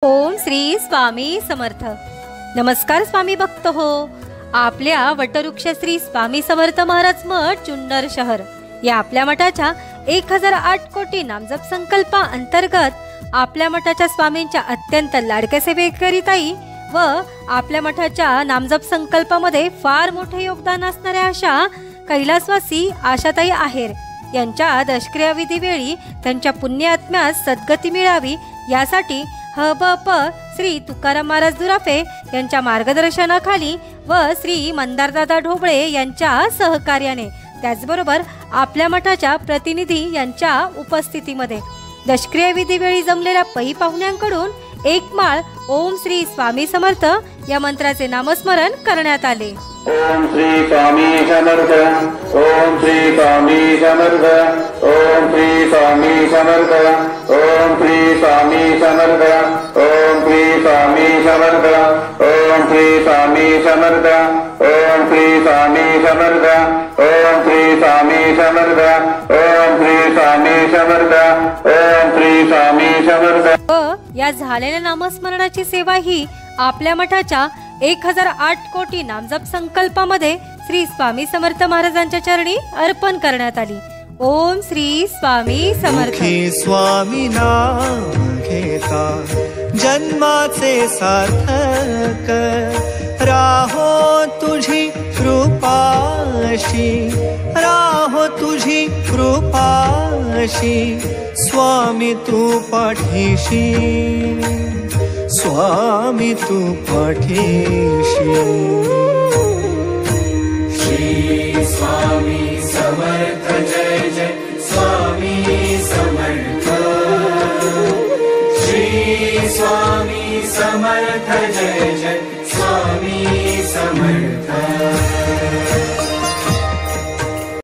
ओम श्री स्वामी समर्थ। नमस्कार स्वामी भक्त हो। आपल्या वटवृक्ष श्री स्वामी समर्थ महाराज मठ जुन्नर शहर या आपल्या मठाच्या 1008 कोटी नामजप संकल्पा अंतर्गत आपल्या मठाच्या स्वामींच्या अत्यंत लाडक्या सेवेकरिताई व आपल्या मठाच्या नामजप संकल्पामध्ये फार मोठे योगदान असणाऱ्या अशा कैलासवासी आशाताई आहेर यांच्या दशक्रिया विधीवेळी त्यांच्या पुण्य आत्म्यास सद्गती मिळावी यासाठी हबप श्री तुकाराम महाराज दुराफे यांच्या मार्गदर्शनाखाली व श्री मंदारदादा ढोबळे यांच्या सहकार्याने त्याचबरोबर आपल्या मठाच्या प्रतिनिधी यांच्या उपस्थितीमध्ये दशक्रिया विधीवेळी जमलेल्या पै पाहुण्यांकडून एक माळ ओम श्री स्वामी समर्थ या मंत्राचे नामस्मरण करण्यात आले। ओम श्री स्वामी समर्थ, ओम श्री स्वामी समर्थ, ओम श्री स्वामी समर्थ, ओम श्री स्वामी समर्थ, ओम श्री स्वामी समर्थ, ओम श्री स्वामी समर्थ, ओम श्री स्वामी समर्थ, ओम श्री स्वामी समर्थ, ओम श्री स्वामी समर्थ, ओम श्री स्वामी समर्थ। या झालेल्या नामस्मरणाची सेवा ही आपल्या मठाच्या 1008 कोटी नामजप संकल्पामध्ये श्री स्वामी समर्थ महाराजांच्या चरणी अर्पण करण्यात आली। ओम श्री स्वामी समर्थ। स्वामी नाम घेता जन्माचे सार्थक राहो तुझी कृपाशी, राहो तुझी कृपाशी स्वामी तू पाठीशी, स्वामी तू पाठीशी। श्री स्वामी समर्थ जय जय स्वामी समर्थ, श्री स्वामी समर्थ जय जय स्वामी